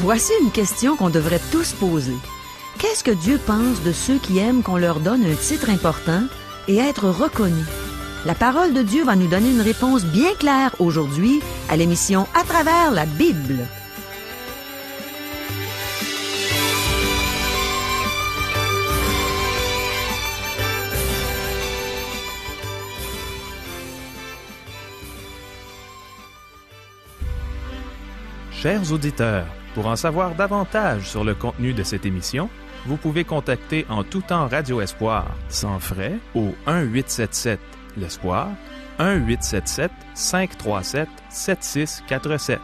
Voici une question qu'on devrait tous poser. Qu'est-ce que Dieu pense de ceux qui aiment qu'on leur donne un titre important et être reconnus? La parole de Dieu va nous donner une réponse bien claire aujourd'hui à l'émission À travers la Bible. Chers auditeurs, pour en savoir davantage sur le contenu de cette émission, vous pouvez contacter en tout temps Radio Espoir, sans frais, au 1-877-L'Espoir, 1-877-537-7647.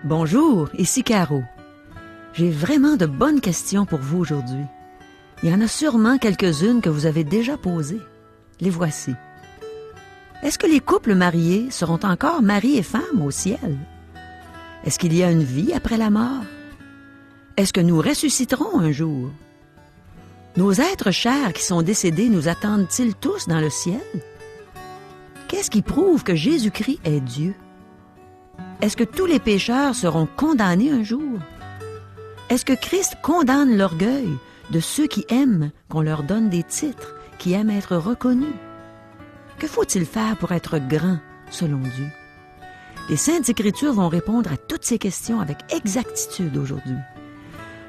Bonjour, ici Caro. J'ai vraiment de bonnes questions pour vous aujourd'hui. Il y en a sûrement quelques-unes que vous avez déjà posées. Les voici. Est-ce que les couples mariés seront encore mari et femme au ciel? Est-ce qu'il y a une vie après la mort? Est-ce que nous ressusciterons un jour? Nos êtres chers qui sont décédés nous attendent-ils tous dans le ciel? Qu'est-ce qui prouve que Jésus-Christ est Dieu? Est-ce que tous les pécheurs seront condamnés un jour? Est-ce que Christ condamne l'orgueil de ceux qui aiment qu'on leur donne des titres, qui aiment être reconnus? Que faut-il faire pour être grand, selon Dieu? Les Saintes Écritures vont répondre à toutes ces questions avec exactitude aujourd'hui.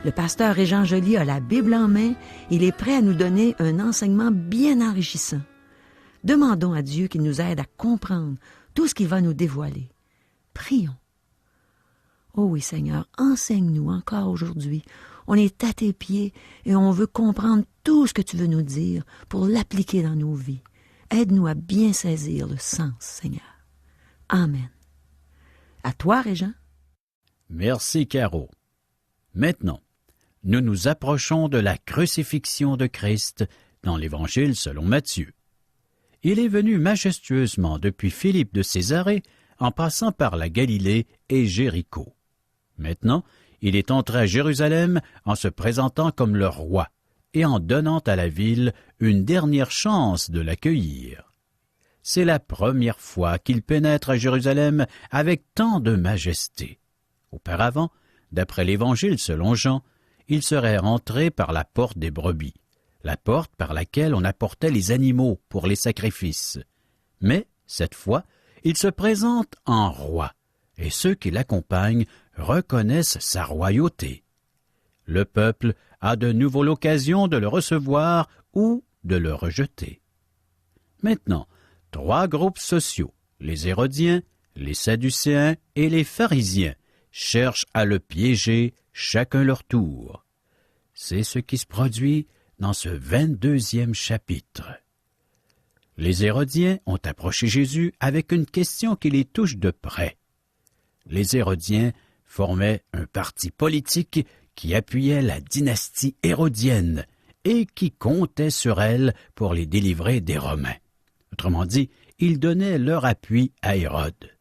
Le pasteur Régent Joly a la Bible en main. Il est prêt à nous donner un enseignement bien enrichissant. Demandons à Dieu qu'il nous aide à comprendre tout ce qu'il va nous dévoiler. Prions. Oh oui, Seigneur, enseigne-nous encore aujourd'hui. On est à tes pieds et on veut comprendre tout ce que tu veux nous dire pour l'appliquer dans nos vies. Aide-nous à bien saisir le sens, Seigneur. Amen. À toi, Régent. Merci, Caro. Maintenant, nous nous approchons de la crucifixion de Christ dans l'Évangile selon Matthieu. Il est venu majestueusement depuis Philippe de Césarée en passant par la Galilée et Jéricho. Maintenant, il est entré à Jérusalem en se présentant comme le roi et en donnant à la ville une dernière chance de l'accueillir. C'est la première fois qu'il pénètre à Jérusalem avec tant de majesté. Auparavant, d'après l'Évangile selon Jean, il serait entré par la porte des brebis, la porte par laquelle on apportait les animaux pour les sacrifices. Mais, cette fois, il se présente en roi, et ceux qui l'accompagnent reconnaissent sa royauté. Le peuple a de nouveau l'occasion de le recevoir ou de le rejeter. Maintenant, 3 groupes sociaux, les Hérodiens, les Sadducéens et les pharisiens, cherchent à le piéger chacun leur tour. C'est ce qui se produit dans ce 22e chapitre. Les Hérodiens ont approché Jésus avec une question qui les touche de près. Les Hérodiens formaient un parti politique qui appuyait la dynastie hérodienne et qui comptait sur elle pour les délivrer des Romains. Autrement dit, ils donnaient leur appui à Hérode.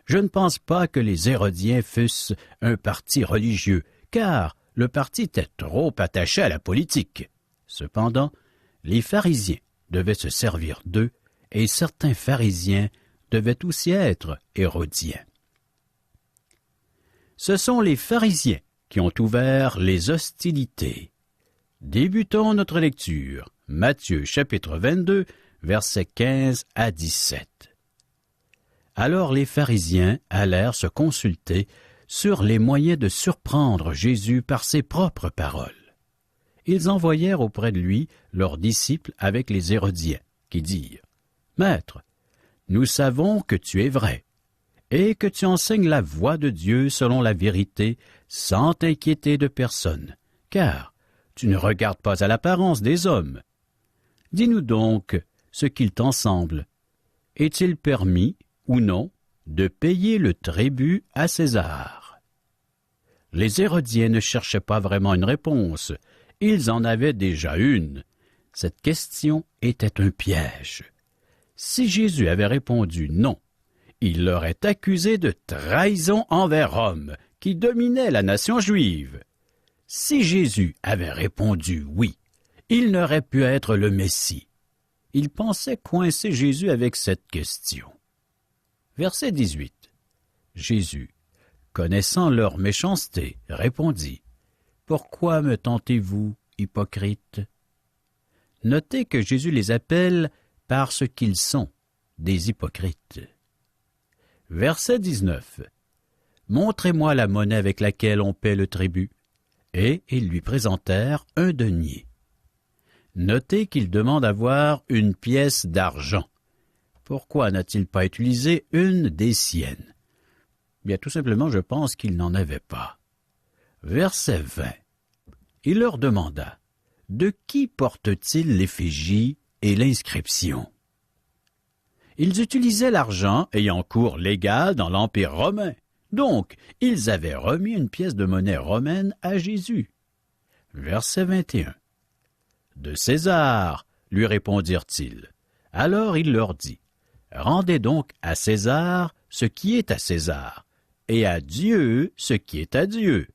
Je ne pense pas que les Hérodiens fussent un parti religieux, car le parti était trop attaché à la politique. Cependant, les pharisiens devaient se servir d'eux, et certains pharisiens devaient aussi être hérodiens. Ce sont les pharisiens qui ont ouvert les hostilités. Débutons notre lecture. Matthieu chapitre 22, versets 15 à 17. Alors les pharisiens allèrent se consulter sur les moyens de surprendre Jésus par ses propres paroles. Ils envoyèrent auprès de lui leurs disciples avec les Hérodiens, qui dirent « Maître, nous savons que tu es vrai, et que tu enseignes la voie de Dieu selon la vérité, sans t'inquiéter de personne, car tu ne regardes pas à l'apparence des hommes. Dis-nous donc ce qu'il t'en semble. Est-il permis, ou non, de payer le tribut à César? » Les Hérodiens ne cherchaient pas vraiment une réponse, ils en avaient déjà une. Cette question était un piège. Si Jésus avait répondu non, il l'aurait accusé de trahison envers Rome, qui dominait la nation juive. Si Jésus avait répondu oui, il n'aurait pu être le Messie. Il pensait coincer Jésus avec cette question. Verset 18. Jésus, connaissant leur méchanceté, répondit, « Pourquoi me tentez-vous, hypocrites ?» Notez que Jésus les appelle par ce qu'ils sont, des hypocrites. Verset 19. « Montrez-moi la monnaie avec laquelle on paie le tribut. » Et ils lui présentèrent un denier. Notez qu'il demande à voir une pièce d'argent. Pourquoi n'a-t-il pas utilisé une des siennes? Bien, tout simplement, je pense qu'il n'en avait pas. Verset 20. Il leur demanda, « De qui porte-t-il l'effigie et l'inscription? » Ils utilisaient l'argent ayant cours légal dans l'Empire romain. Donc, ils avaient remis une pièce de monnaie romaine à Jésus. Verset 21. « De César, lui répondirent-ils. Alors il leur dit, « Rendez donc à César ce qui est à César, et à Dieu ce qui est à Dieu. »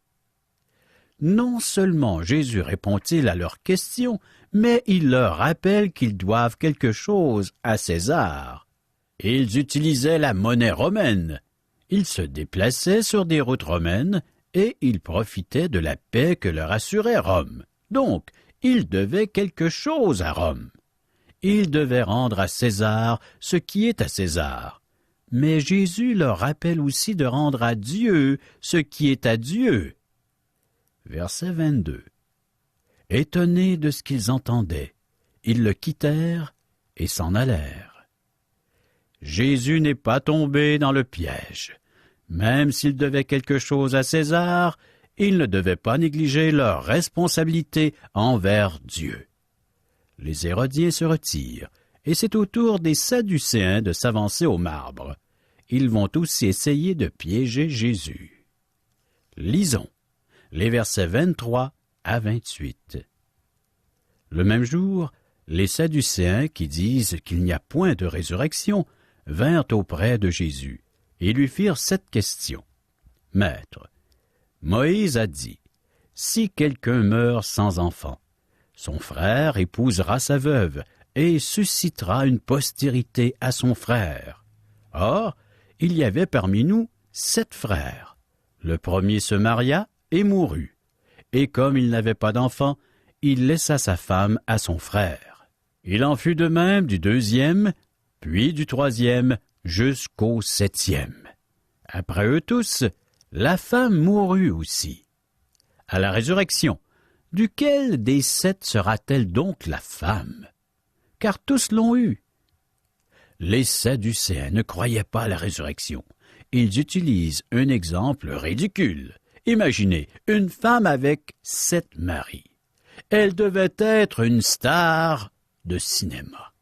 Non seulement Jésus répond-il à leurs questions, mais il leur rappelle qu'ils doivent quelque chose à César. Ils utilisaient la monnaie romaine. Ils se déplaçaient sur des routes romaines et ils profitaient de la paix que leur assurait Rome. Donc, ils devaient quelque chose à Rome. Ils devaient rendre à César ce qui est à César. Mais Jésus leur rappelle aussi de rendre à Dieu ce qui est à Dieu. Verset 22. Étonnés de ce qu'ils entendaient, ils le quittèrent et s'en allèrent. Jésus n'est pas tombé dans le piège. Même s'il devait quelque chose à César, ils ne devaient pas négliger leur responsabilité envers Dieu. Les Hérodiens se retirent, et c'est au tour des Sadducéens de s'avancer au marbre. Ils vont aussi essayer de piéger Jésus. Lisons les versets 23 à 28. Le même jour, les Sadducéens, qui disent qu'il n'y a point de résurrection, vinrent auprès de Jésus et lui firent cette question. « Maître, Moïse a dit, si quelqu'un meurt sans enfant, son frère épousera sa veuve et suscitera une postérité à son frère. Or, il y avait parmi nous 7 frères. Le premier se maria et mourut, et comme il n'avait pas d'enfant, il laissa sa femme à son frère. Il en fut de même du 2e, puis du 3e, jusqu'au 7e. Après eux tous, la femme mourut aussi. À la résurrection, duquel des 7 sera-t-elle donc la femme? Car tous l'ont eue. Les Sadducéens ne croyaient pas à la résurrection. Ils utilisent un exemple ridicule. Imaginez une femme avec 7 maris. Elle devait être une star de cinéma.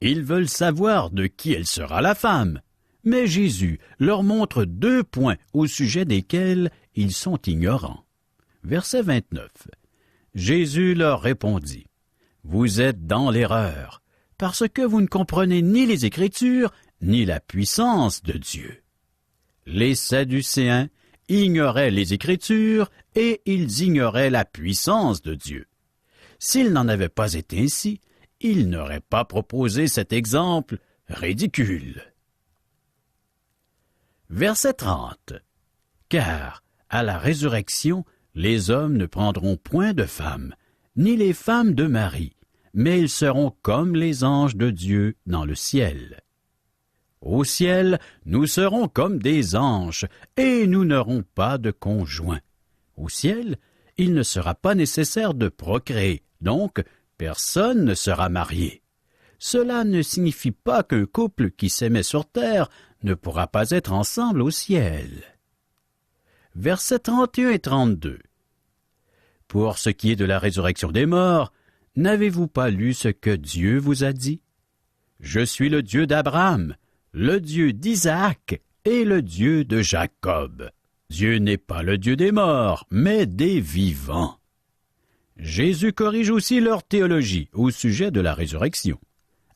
Ils veulent savoir de qui elle sera la femme. Mais Jésus leur montre 2 points au sujet desquels ils sont ignorants. Verset 29. Jésus leur répondit, « Vous êtes dans l'erreur, parce que vous ne comprenez ni les Écritures, ni la puissance de Dieu. » Les Sadducéens ignoraient les Écritures et ils ignoraient la puissance de Dieu. S'il n'en avait pas été ainsi, ils n'auraient pas proposé cet exemple ridicule. Verset 30. Car, à la résurrection, les hommes ne prendront point de femmes, ni les femmes de mari, mais ils seront comme les anges de Dieu dans le ciel. Au ciel, nous serons comme des anges, et nous n'aurons pas de conjoint. Au ciel, il ne sera pas nécessaire de procréer, donc personne ne sera marié. Cela ne signifie pas qu'un couple qui s'aimait sur terre ne pourra pas être ensemble au ciel. Versets 31 et 32. Pour ce qui est de la résurrection des morts, n'avez-vous pas lu ce que Dieu vous a dit? Je suis le Dieu d'Abraham, le Dieu d'Isaac et le Dieu de Jacob. Dieu n'est pas le Dieu des morts, mais des vivants. Jésus corrige aussi leur théologie au sujet de la résurrection.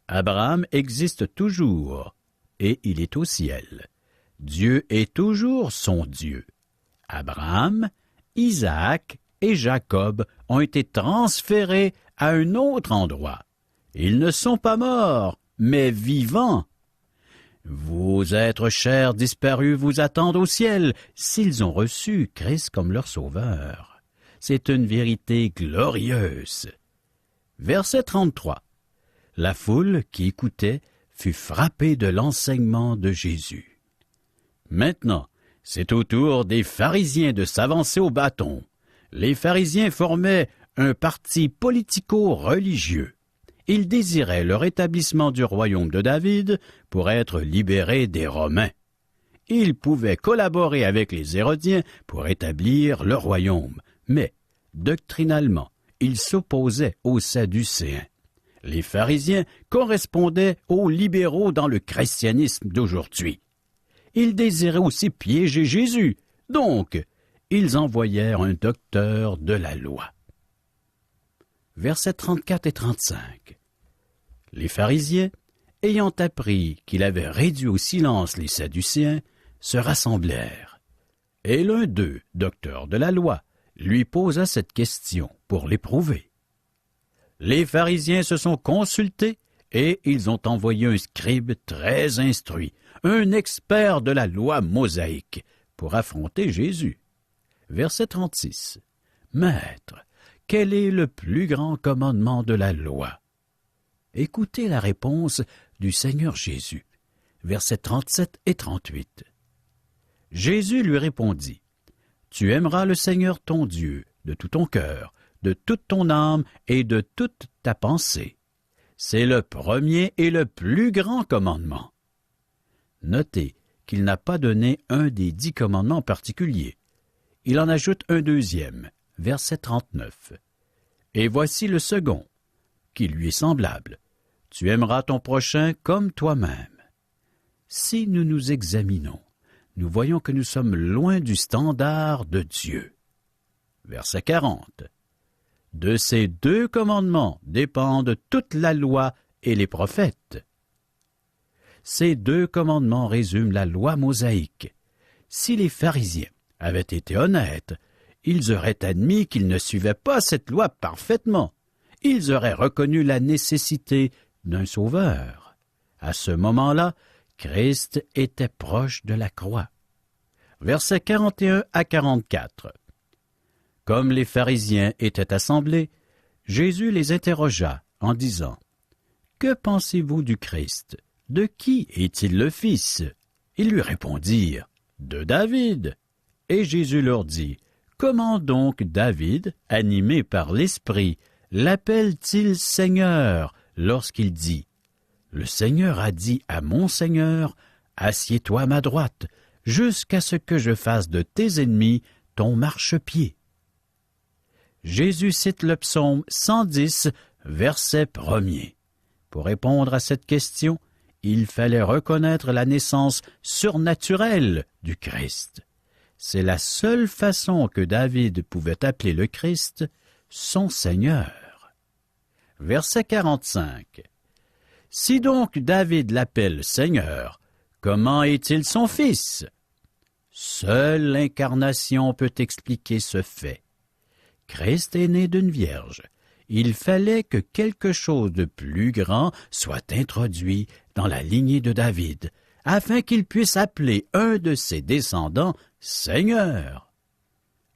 Abraham existe toujours, et il est au ciel. Dieu est toujours son Dieu. Abraham, Isaac et Jacob ont été transférés à un autre endroit. Ils ne sont pas morts, mais vivants. Vos êtres chers disparus vous attendent au ciel s'ils ont reçu Christ comme leur sauveur. C'est une vérité glorieuse. Verset 33. La foule qui écoutait fut frappée de l'enseignement de Jésus. Maintenant, c'est au tour des pharisiens de s'avancer au bâton. Les pharisiens formaient un parti politico-religieux. Ils désiraient le rétablissement du royaume de David pour être libérés des Romains. Ils pouvaient collaborer avec les Hérodiens pour établir le royaume, mais, doctrinalement, ils s'opposaient aux Sadducéens. Les pharisiens correspondaient aux libéraux dans le christianisme d'aujourd'hui. Ils désiraient aussi piéger Jésus, donc ils envoyèrent un docteur de la loi. Versets 34 et 35. Les pharisiens, ayant appris qu'il avait réduit au silence les Sadducéens, se rassemblèrent. Et l'un d'eux, docteur de la loi, lui posa cette question pour l'éprouver. Les pharisiens se sont consultés et ils ont envoyé un scribe très instruit, un expert de la loi mosaïque, pour affronter Jésus. Verset 36. Maître, quel est le plus grand commandement de la loi? Écoutez la réponse du Seigneur Jésus. Versets 37 et 38. Jésus lui répondit, « Tu aimeras le Seigneur ton Dieu de tout ton cœur, de toute ton âme et de toute ta pensée. C'est le premier et le plus grand commandement. » Notez qu'il n'a pas donné un des 10 commandements particuliers. Il en ajoute un deuxième, verset 39. « Et voici le second, qui lui est semblable. Tu aimeras ton prochain comme toi-même. » Si nous nous examinons, nous voyons que nous sommes loin du standard de Dieu. Verset 40. De ces 2 commandements dépendent toute la loi et les prophètes. Ces 2 commandements résument la loi mosaïque. Si les pharisiens avaient été honnêtes, ils auraient admis qu'ils ne suivaient pas cette loi parfaitement. Ils auraient reconnu la nécessité d'un sauveur. À ce moment-là, Christ était proche de la croix. Versets 41 à 44. Comme les pharisiens étaient assemblés, Jésus les interrogea en disant, « Que pensez-vous du Christ? De qui est-il le fils? » Ils lui répondirent, « De David. » Et Jésus leur dit, « Comment donc David, animé par l'Esprit, l'appelle-t-il Seigneur lorsqu'il dit, « Le Seigneur a dit à mon Seigneur, assieds-toi à ma droite, jusqu'à ce que je fasse de tes ennemis ton marchepied. » Jésus cite le psaume 110, verset 1er. Pour répondre à cette question, il fallait reconnaître la naissance surnaturelle du Christ. C'est la seule façon que David pouvait appeler le Christ son Seigneur. Verset 45. Si donc David l'appelle Seigneur, comment est-il son fils? Seule l'incarnation peut expliquer ce fait. Christ est né d'une vierge. Il fallait que quelque chose de plus grand soit introduit dans la lignée de David, afin qu'il puisse appeler un de ses descendants Seigneur.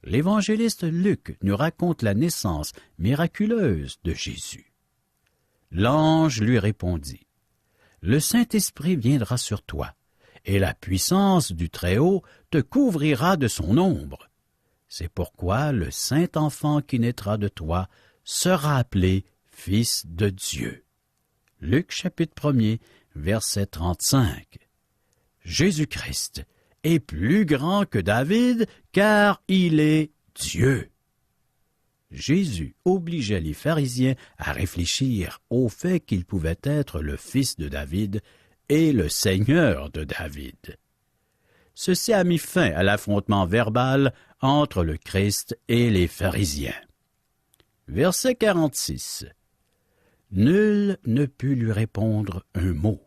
L'évangéliste Luc nous raconte la naissance miraculeuse de Jésus. L'ange lui répondit, « Le Saint-Esprit viendra sur toi, et la puissance du Très-Haut te couvrira de son ombre. C'est pourquoi le Saint-Enfant qui naîtra de toi sera appelé Fils de Dieu. » Luc chapitre 1er, verset 35. Jésus-Christ est plus grand que David, car il est Dieu. Jésus obligeait les pharisiens à réfléchir au fait qu'il pouvait être le fils de David et le Seigneur de David. Ceci a mis fin à l'affrontement verbal entre le Christ et les pharisiens. Verset 46. Nul ne put lui répondre un mot,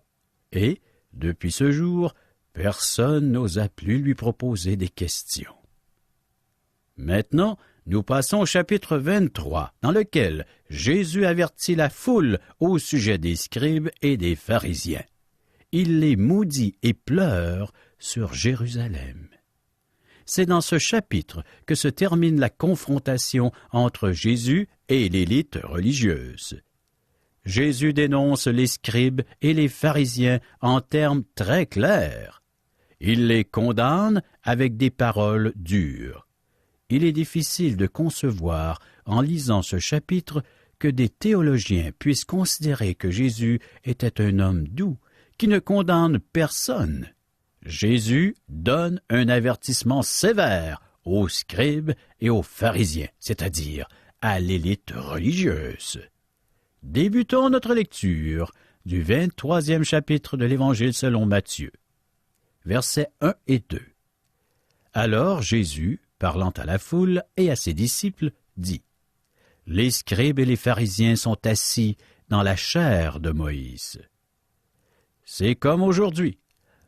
et, depuis ce jour, personne n'osa plus lui proposer des questions. Maintenant, nous passons au chapitre 23, dans lequel Jésus avertit la foule au sujet des scribes et des pharisiens. il les maudit et pleure sur Jérusalem. C'est dans ce chapitre que se termine la confrontation entre Jésus et l'élite religieuse. Jésus dénonce les scribes et les pharisiens en termes très clairs. Il les condamne avec des paroles dures. Il est difficile de concevoir, en lisant ce chapitre, que des théologiens puissent considérer que Jésus était un homme doux, qui ne condamne personne. Jésus donne un avertissement sévère aux scribes et aux pharisiens, c'est-à-dire à l'élite religieuse. Débutons notre lecture du 23e chapitre de l'Évangile selon Matthieu. Versets 1 et 2. Alors Jésus, parlant à la foule et à ses disciples, dit : Les scribes et les pharisiens sont assis dans la chaire de Moïse. C'est comme aujourd'hui.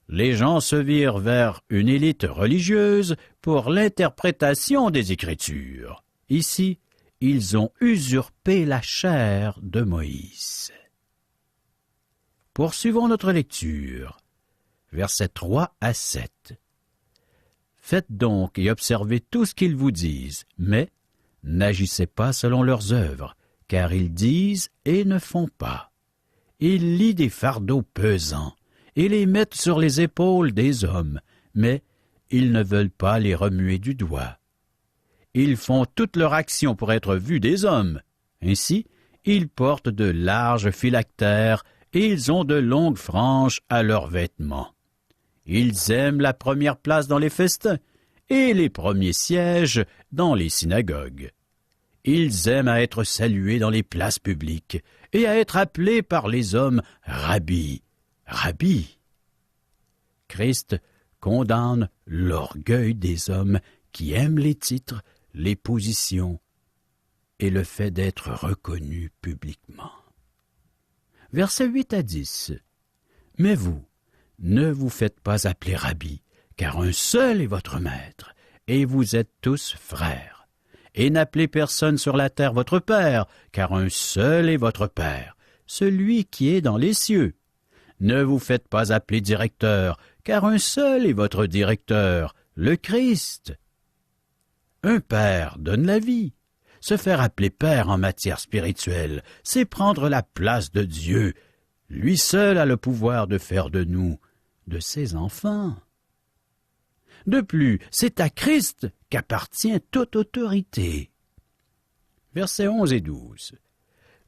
Les gens se virent vers une élite religieuse pour l'interprétation des Écritures. Ici, ils ont usurpé la chair de Moïse. Poursuivons notre lecture. Versets 3 à 7. Faites donc et observez tout ce qu'ils vous disent, mais n'agissez pas selon leurs œuvres, car ils disent et ne font pas. Ils lient des fardeaux pesants et les mettent sur les épaules des hommes, mais ils ne veulent pas les remuer du doigt. Ils font toute leur action pour être vus des hommes. Ainsi, ils portent de larges phylactères et ils ont de longues franges à leurs vêtements. Ils aiment la première place dans les festins et les premiers sièges dans les synagogues. Ils aiment à être salués dans les places publiques et à être appelés par les hommes « Rabbi ». Rabbi. Christ condamne l'orgueil des hommes qui aiment les titres, les positions et le fait d'être reconnus publiquement. Versets 8 à 10. Mais vous, ne vous faites pas appeler Rabbi, car un seul est votre maître, et vous êtes tous frères. Et n'appelez personne sur la terre votre Père, car un seul est votre Père, celui qui est dans les cieux. Ne vous faites pas appeler directeur, car un seul est votre directeur, le Christ. Un père donne la vie. Se faire appeler père en matière spirituelle, c'est prendre la place de Dieu. Lui seul a le pouvoir de faire de nous de ses enfants. De plus, c'est à Christ qu'appartient toute autorité. Versets 11 et 12.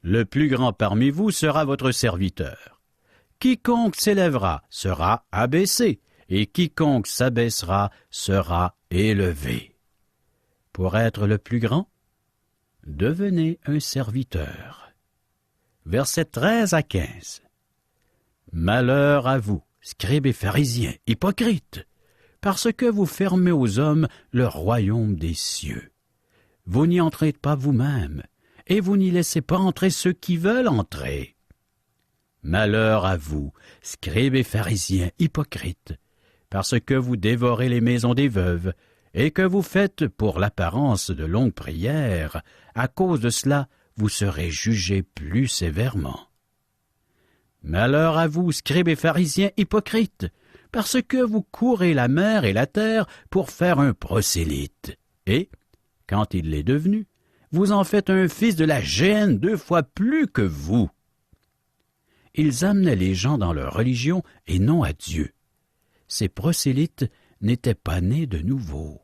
Le plus grand parmi vous sera votre serviteur. Quiconque s'élèvera sera abaissé, et quiconque s'abaissera sera élevé. Pour être le plus grand, devenez un serviteur. Versets 13 à 15. Malheur à vous, scribes et pharisiens, hypocrites, parce que vous fermez aux hommes le royaume des cieux. Vous n'y entrez pas vous-même, et vous n'y laissez pas entrer ceux qui veulent entrer. Malheur à vous, scribes et pharisiens, hypocrites, parce que vous dévorez les maisons des veuves, et que vous faites pour l'apparence de longues prières. À cause de cela, vous serez jugés plus sévèrement. Malheur à vous, scribes et pharisiens, hypocrites, parce que vous courez la mer et la terre pour faire un prosélyte. Et, quand il l'est devenu, vous en faites un fils de la géhenne 2 fois plus que vous. Ils amenaient les gens dans leur religion et non à Dieu. Ces prosélytes n'étaient pas nés de nouveau.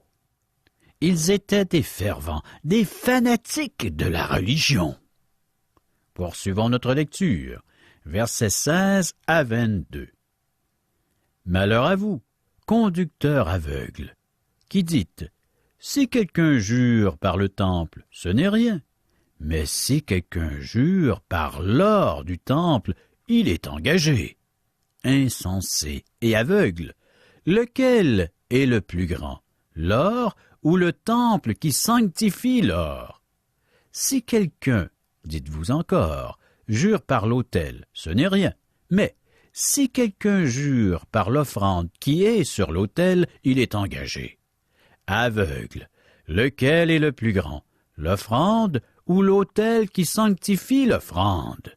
Ils étaient des fervents, des fanatiques de la religion. Poursuivons notre lecture, versets 16 à 22. Malheur à vous, conducteurs aveugles, qui dites, si quelqu'un jure par le temple, ce n'est rien, mais si quelqu'un jure par l'or du temple, il est engagé. Insensé et aveugle, lequel est le plus grand, l'or ou le temple qui sanctifie l'or? Si quelqu'un, dites-vous encore, jure par l'autel, ce n'est rien, mais si quelqu'un jure par l'offrande qui est sur l'autel, il est engagé. Aveugle, lequel est le plus grand, l'offrande ou l'autel qui sanctifie l'offrande?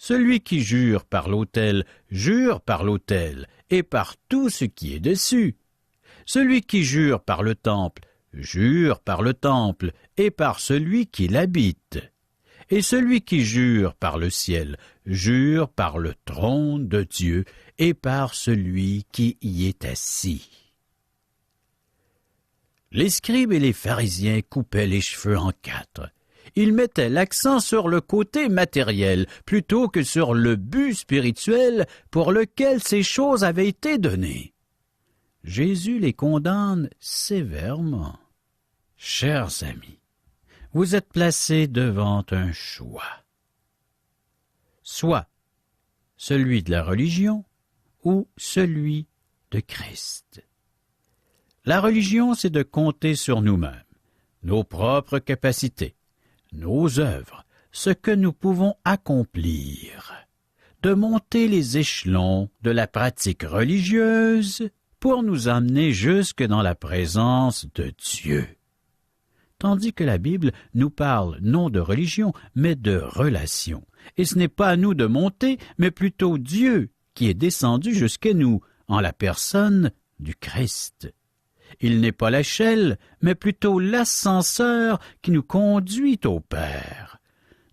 Celui qui jure par l'autel, jure par l'autel et par tout ce qui est dessus. Celui qui jure par le temple, jure par le temple et par celui qui l'habite. Et celui qui jure par le ciel, jure par le trône de Dieu et par celui qui y est assis. Les scribes et les pharisiens coupaient les cheveux en quatre. Ils mettaient l'accent sur le côté matériel plutôt que sur le but spirituel pour lequel ces choses avaient été données. Jésus les condamne sévèrement. Chers amis, vous êtes placés devant un choix. Soit celui de la religion ou celui de Christ. La religion, c'est de compter sur nous-mêmes, nos propres capacités, nos œuvres, ce que nous pouvons accomplir, de monter les échelons de la pratique religieuse pour nous amener jusque dans la présence de Dieu. Tandis que la Bible nous parle non de religion, mais de relation. Et ce n'est pas à nous de monter, mais plutôt Dieu qui est descendu jusqu'à nous, en la personne du Christ. Il n'est pas l'échelle, mais plutôt l'ascenseur qui nous conduit au Père.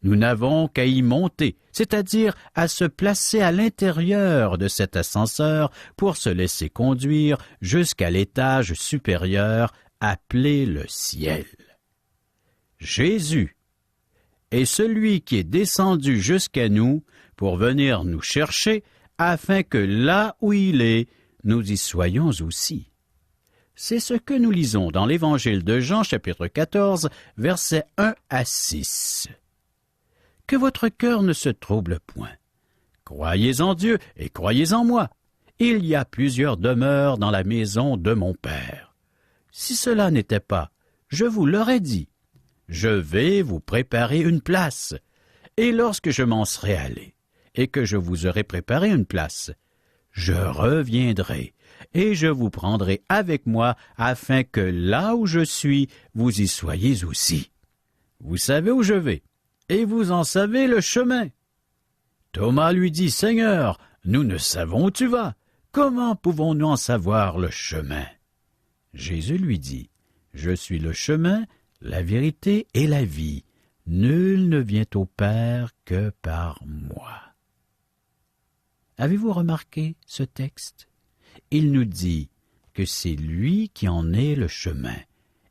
Nous n'avons qu'à y monter, c'est-à-dire à se placer à l'intérieur de cet ascenseur pour se laisser conduire jusqu'à l'étage supérieur appelé le ciel. Jésus est celui qui est descendu jusqu'à nous pour venir nous chercher afin que là où il est, nous y soyons aussi. C'est ce que nous lisons dans l'Évangile de Jean, chapitre 14, versets 1 à 6. Que votre cœur ne se trouble point. Croyez en Dieu et croyez en moi. Il y a plusieurs demeures dans la maison de mon Père. Si cela n'était pas, je vous l'aurais dit. Je vais vous préparer une place. Et lorsque je m'en serai allé, et que je vous aurai préparé une place, je reviendrai, et je vous prendrai avec moi, afin que là où je suis, vous y soyez aussi. Vous savez où je vais, et vous en savez le chemin. Thomas lui dit, « Seigneur, nous ne savons où tu vas. Comment pouvons-nous en savoir le chemin? » Jésus lui dit, « Je suis le chemin, la vérité et la vie. Nul ne vient au Père que par moi. » Avez-vous remarqué ce texte? Il nous dit que c'est lui qui en est le chemin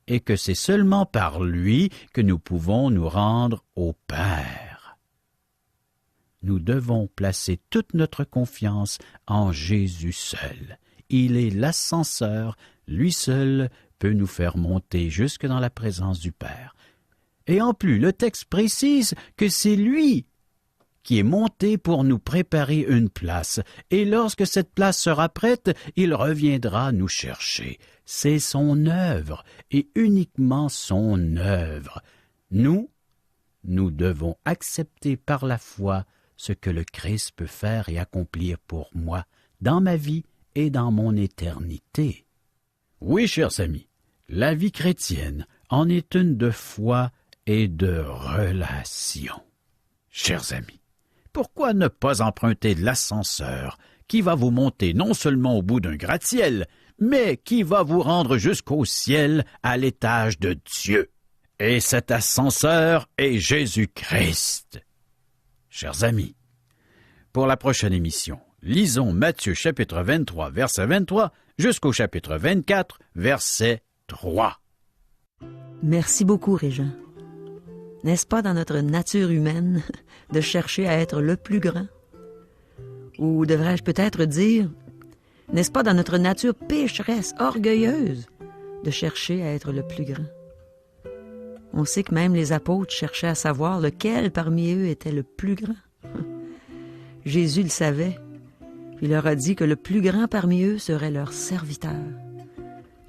et que c'est seulement par lui que nous pouvons nous rendre au Père. Nous devons placer toute notre confiance en Jésus seul. Il est l'ascenseur, lui seul peut nous faire monter jusque dans la présence du Père. Et en plus, le texte précise que c'est lui qui est monté pour nous préparer une place, et lorsque cette place sera prête, il reviendra nous chercher. C'est son œuvre, et uniquement son œuvre. Nous devons accepter par la foi ce que le Christ peut faire et accomplir pour moi, dans ma vie et dans mon éternité. Oui, chers amis, la vie chrétienne en est une de foi et de relation. Chers amis, pourquoi ne pas emprunter l'ascenseur qui va vous monter non seulement au bout d'un gratte-ciel, mais qui va vous rendre jusqu'au ciel à l'étage de Dieu? Et cet ascenseur est Jésus-Christ. Chers amis, pour la prochaine émission, lisons Matthieu chapitre 23, verset 23, jusqu'au chapitre 24, verset 3. Merci beaucoup, Régent. N'est-ce pas dans notre nature humaine de chercher à être le plus grand? Ou devrais-je peut-être dire, n'est-ce pas dans notre nature pécheresse, orgueilleuse, de chercher à être le plus grand? On sait que même les apôtres cherchaient à savoir lequel parmi eux était le plus grand. Jésus le savait, puis il leur a dit que le plus grand parmi eux serait leur serviteur.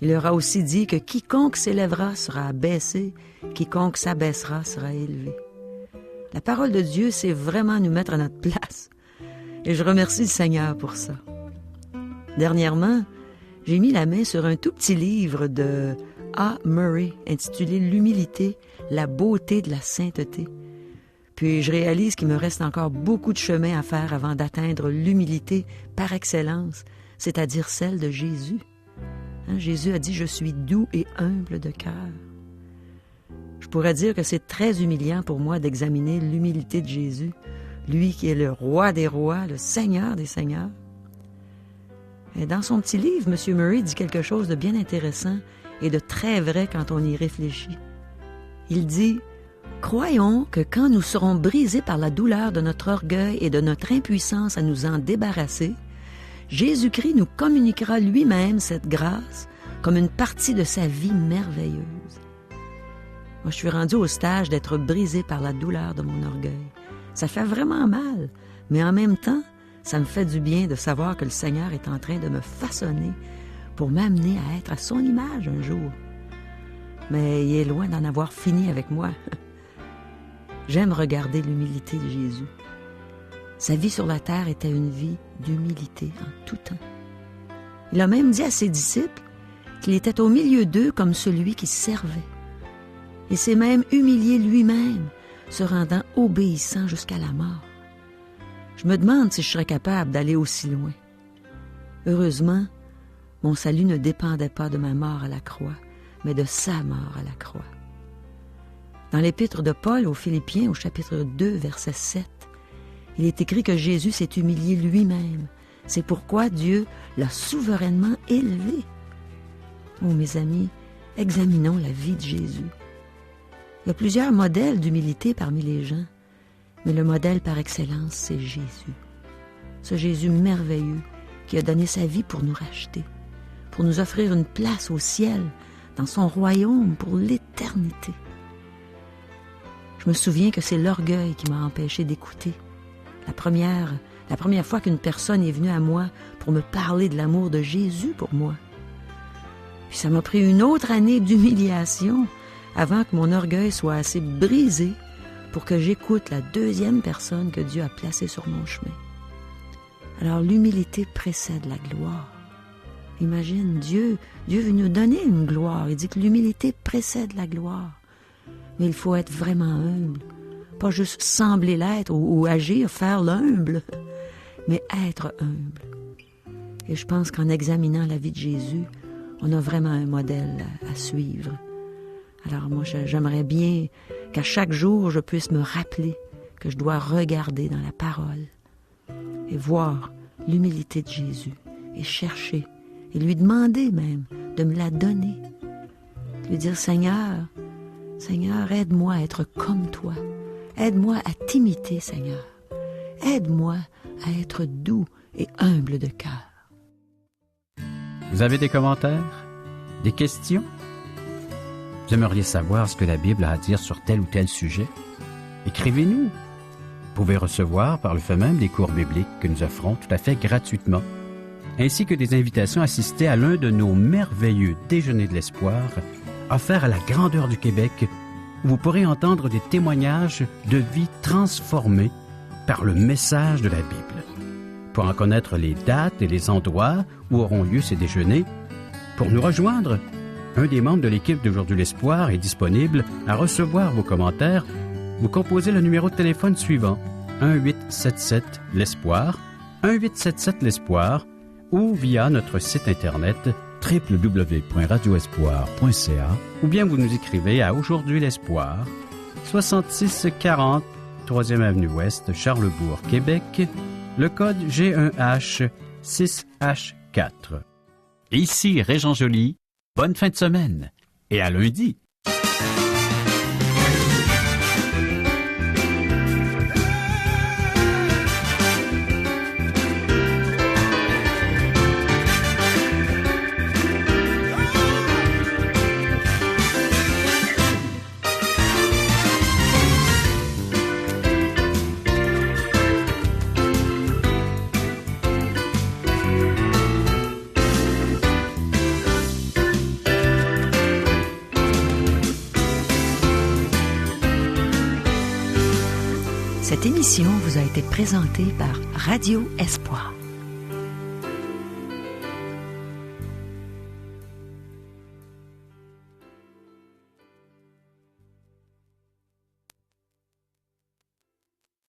Il leur a aussi dit que quiconque s'élèvera sera abaissé, quiconque s'abaissera sera élevé. La parole de Dieu, c'est vraiment nous mettre à notre place. Et je remercie le Seigneur pour ça. Dernièrement, j'ai mis la main sur un tout petit livre de A. Murray intitulé « L'humilité, la beauté de la sainteté ». Puis je réalise qu'il me reste encore beaucoup de chemin à faire avant d'atteindre l'humilité par excellence, c'est-à-dire celle de Jésus. Jésus a dit « Je suis doux et humble de cœur ». Je pourrais dire que c'est très humiliant pour moi d'examiner l'humilité de Jésus, lui qui est le roi des rois, le Seigneur des seigneurs. Et dans son petit livre, M. Murray dit quelque chose de bien intéressant et de très vrai quand on y réfléchit. Il dit « Croyons que quand nous serons brisés par la douleur de notre orgueil et de notre impuissance à nous en débarrasser, Jésus-Christ nous communiquera lui-même cette grâce comme une partie de sa vie merveilleuse. » Moi, je suis rendue au stage d'être brisée par la douleur de mon orgueil. Ça fait vraiment mal, mais en même temps, ça me fait du bien de savoir que le Seigneur est en train de me façonner pour m'amener à être à son image un jour. Mais il est loin d'en avoir fini avec moi. J'aime regarder l'humilité de Jésus. Sa vie sur la terre était une vie d'humilité en tout temps. Il a même dit à ses disciples qu'il était au milieu d'eux comme celui qui servait. Il s'est même humilié lui-même, se rendant obéissant jusqu'à la mort. Je me demande si je serais capable d'aller aussi loin. Heureusement, mon salut ne dépendait pas de ma mort à la croix, mais de sa mort à la croix. Dans l'épître de Paul aux Philippiens, au chapitre 2, verset 7, il est écrit que Jésus s'est humilié lui-même. C'est pourquoi Dieu l'a souverainement élevé. Oh, mes amis, examinons la vie de Jésus. Il y a plusieurs modèles d'humilité parmi les gens, mais le modèle par excellence, c'est Jésus. Ce Jésus merveilleux qui a donné sa vie pour nous racheter, pour nous offrir une place au ciel, dans son royaume pour l'éternité. Je me souviens que c'est l'orgueil qui m'a empêché d'écouter. La première fois qu'une personne est venue à moi pour me parler de l'amour de Jésus pour moi. Puis ça m'a pris une autre année d'humiliation avant que mon orgueil soit assez brisé pour que j'écoute la deuxième personne que Dieu a placée sur mon chemin. Alors l'humilité précède la gloire. Imagine, Dieu veut nous donner une gloire. Il dit que l'humilité précède la gloire. Mais il faut être vraiment humble. Pas juste sembler l'être ou agir, faire l'humble, mais être humble. Et je pense qu'en examinant la vie de Jésus, on a vraiment un modèle à suivre. Alors moi, j'aimerais bien qu'à chaque jour, je puisse me rappeler que je dois regarder dans la parole et voir l'humilité de Jésus et chercher et lui demander même de me la donner. Lui dire, Seigneur, aide-moi à être comme toi. Aide-moi à t'imiter, Seigneur. Aide-moi à être doux et humble de cœur. Vous avez des commentaires? Des questions? Vous aimeriez savoir ce que la Bible a à dire sur tel ou tel sujet? Écrivez-nous. Vous pouvez recevoir par le fait même des cours bibliques que nous offrons tout à fait gratuitement, ainsi que des invitations à assister à l'un de nos merveilleux déjeuners de l'espoir offerts à la grandeur du Québec, où vous pourrez entendre des témoignages de vie transformées par le message de la Bible. Pour en connaître les dates et les endroits où auront lieu ces déjeuners, pour nous rejoindre, un des membres de l'équipe d'Aujourd'hui l'Espoir est disponible à recevoir vos commentaires. Vous composez le numéro de téléphone suivant, 1-877-L'Espoir, 1-877-l'Espoir, ou via notre site Internet www.radioespoir.ca, ou bien vous nous écrivez à Aujourd'hui l'Espoir, 6640 3e Avenue Ouest, Charlebourg, Québec, le code G1H 6H4. Ici Régent Joly, bonne fin de semaine et à lundi. Cette émission vous a été présentée par Radio Espoir.